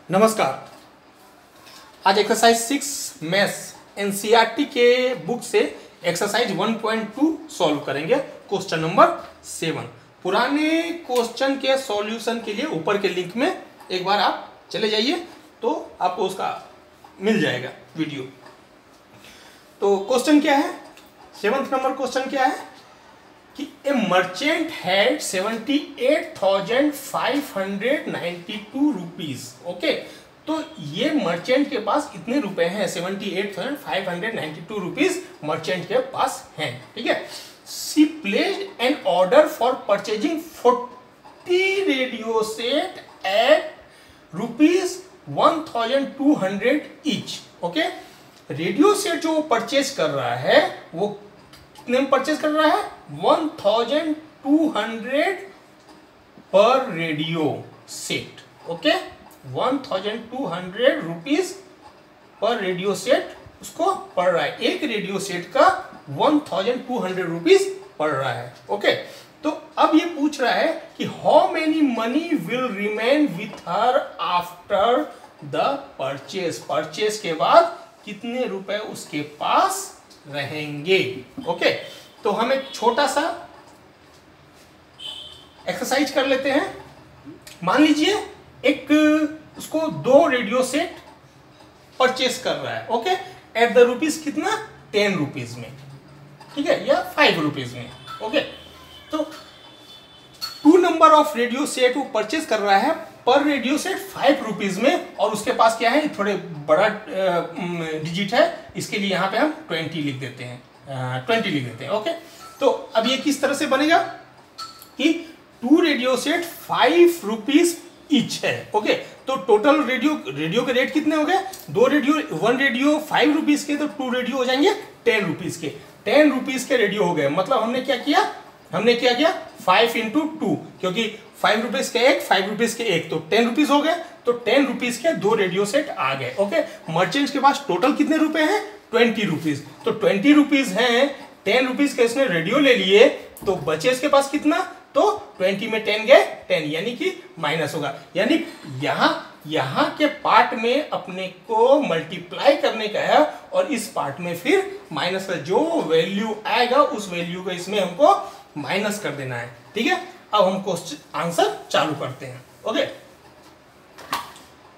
नमस्कार। आज exercise 6 maths NCERT के बुक से एक्सरसाइज 1.2 सॉल्व करेंगे। Question number 7। पुराने क्वेश्चन के सॉल्यूशन के लिए ऊपर के लिंक में एक बार आप चले जाइए तो आपको उसका मिल जाएगा वीडियो। तो क्वेश्चन क्या है, 7th नंबर क्वेश्चन क्या है कि ए मर्चेंट हैड 78,592 रुपीज। ओके, तो ये मर्चेंट के पास इतने रुपए हैं, 78,592 रुपीज मर्चेंट के पास हैं। ठीक है, C placed an order for purchasing 40 radio set at ₹1,200 each. Okay, radio set जो परचेज कर रहा है वो कितने में परचेज कर रहा है, 1,200 पर radio set. Okay, 1,200 rupees per radio set उसको पड़ रहा है। एक रेडियो सेट का 1,200 रुपीज पड़ रहा है। ओके, तो अब ये पूछ रहा है कि how many money will remain with her after the purchase. Purchase के बाद कितने रुपए उसके पास रहेंगे। ओके, तो हम एक छोटा सा एक्सरसाइज कर लेते हैं। मान लीजिए एक उसको 2 रेडियो सेट परचेस कर रहा है। ओके, एट द रुपीज कितना, 10 रुपीज में, ठीक है, या 5 रुपीज में। ओके, तो 2 नंबर ऑफ रेडियो सेट वो परचेस कर रहा है, पर रेडियो सेट 5 रुपीज में, और उसके पास क्या है, थोड़े बड़ा डिजिट है, इसके लिए यहाँ पे हम 20 लिख देते हैं, 20 लिख देते हैं। ओके, तो अब ये किस तरह से बनेगा कि 2 रेडियो सेट 5 रुपीज ईच है। ओके, तो टोटल रेडियो के रेट कितने हो गए, 1 रेडियो 5 रुपीज के, तो 2 रेडियो हो जाएंगे 10 रुपीज के। 10 रुपीज के रेडियो हो गए, मतलब हमने क्या किया 5 × 2, क्योंकि 5 रुपीज के एक, 5 रुपीज के एक, तो 10 रुपीज हो गए। तो 10 रुपीज के 2 रेडियो सेट आ गए। ओके, मर्चेंट के पास टोटल कितने रुपए हैं, 20 रुपीज। तो 20 रुपीज हैं, 10 रुपीज के इसने रेडियो ले लिए, तो बचे इसके पास कितना, तो 20 में 10 गए 10, यानी कि माइनस होगा। यानी यहाँ के पार्ट में अपने को मल्टीप्लाई करने का है, और इस पार्ट में फिर माइनस का जो वैल्यू आएगा उस वैल्यू को इसमें हमको माइनस कर देना है। ठीक है, अब हम क्वेश्चन आंसर चालू करते हैं। ओके,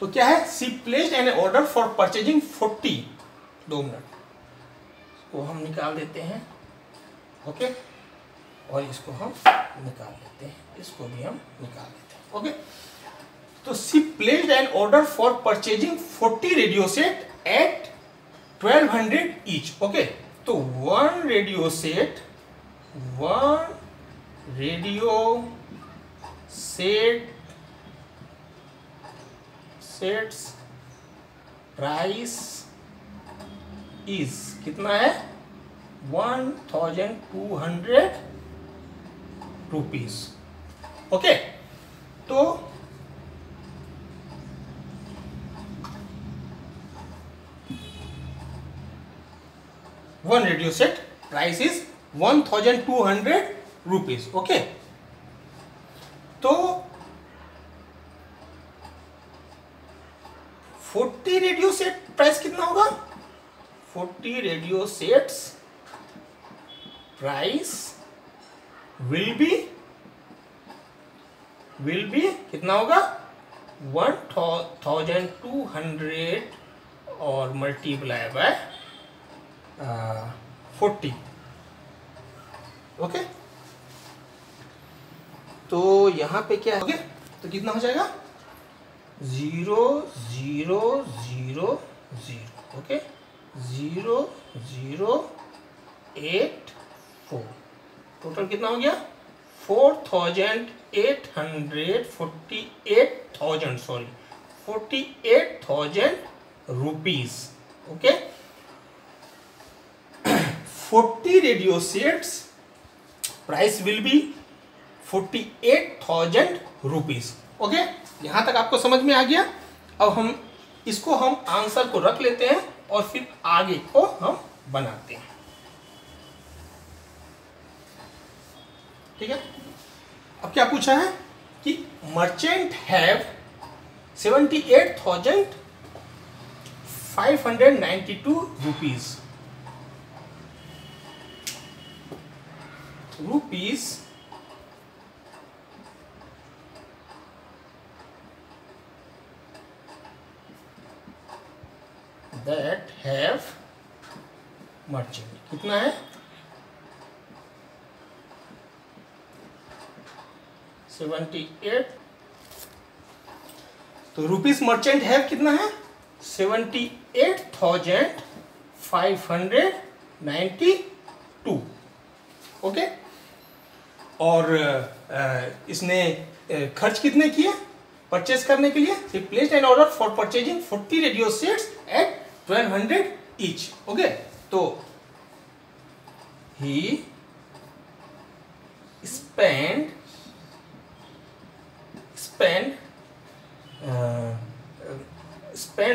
तो क्या है, C placed an order for purchasing 40। 2 minute को हम निकाल देते हैं। ओके, और इसको हम निकाल लेते हैं, इसको भी हम निकाल लेते हैं। ओके, तो C placed an order for purchasing 40 radio set at 1200 each. Okay, तो 1 radio set sets price is कितना है, 1,200 रुपीज। ओके, तो one radio set price is 1,200 rupees. Okay, तो 40 रेडियो सेट प्राइस कितना होगा, 40 radio sets price will be कितना होगा, 1,200 और मल्टीप्लाई बाय 40। ओके, तो यहां पे क्या हो गया, तो कितना हो जाएगा, 0 0 0 0। ओके, 0,084। टोटल कितना हो गया, 48,000 rupees. Okay, 40 radio sets price will B 48,000 rupees. Okay, यहां तक आपको समझ में आ गया। अब हम इसको आंसर को रख लेते हैं और फिर आगे को हम बनाते हैं। ठीक है, अब क्या पूछा है कि merchant have 78,592 rupees. That have merchant. कितना है? 78. तो रुपीस मर्चेंट है कितना है? 78,592. ओके. और इसने खर्च कितने किए परचेज करने के लिए? he placed an order for purchasing 40 radio sets at 1200 each. Okay. तो he spend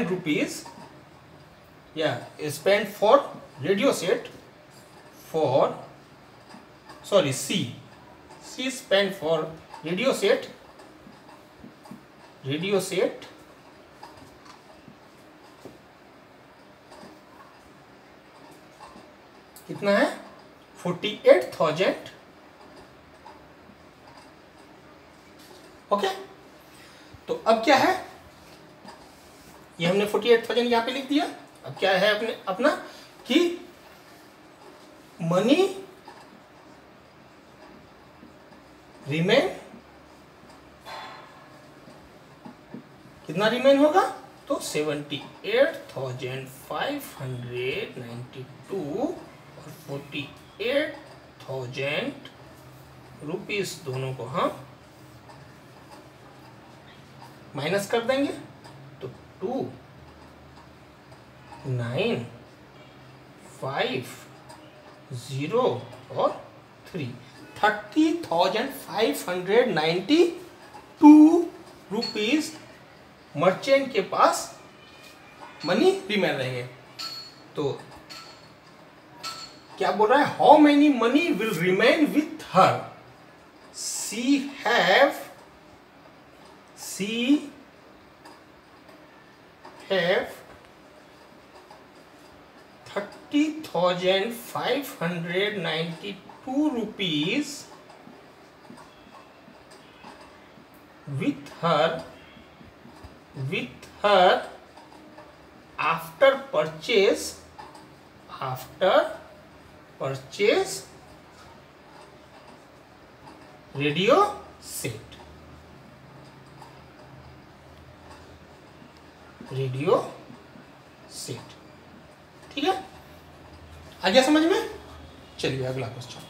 rupees, spend for radio set C spent for radio set कितना है? 48,000. ओके. तो अब क्या है? ये हमने 48,000 यहां पे लिख दिया. अब क्या है अपना कि मनी रिमेन, कितना रिमेन होगा? तो 78,592 और 48,000 रुपीस दोनों को हम माइनस कर देंगे. तो 2, 9, 5, 0 और 3, 30,592 रुपीस मर्चेंट के पास मनी रिमेन रहेंगे. तो क्या बोल रहा है? How many money will remain with her? She have 30,592 rupees with her after purchase radio set. ठीक है? आ गया समझ में? चलिए अगला क्वेश्चन.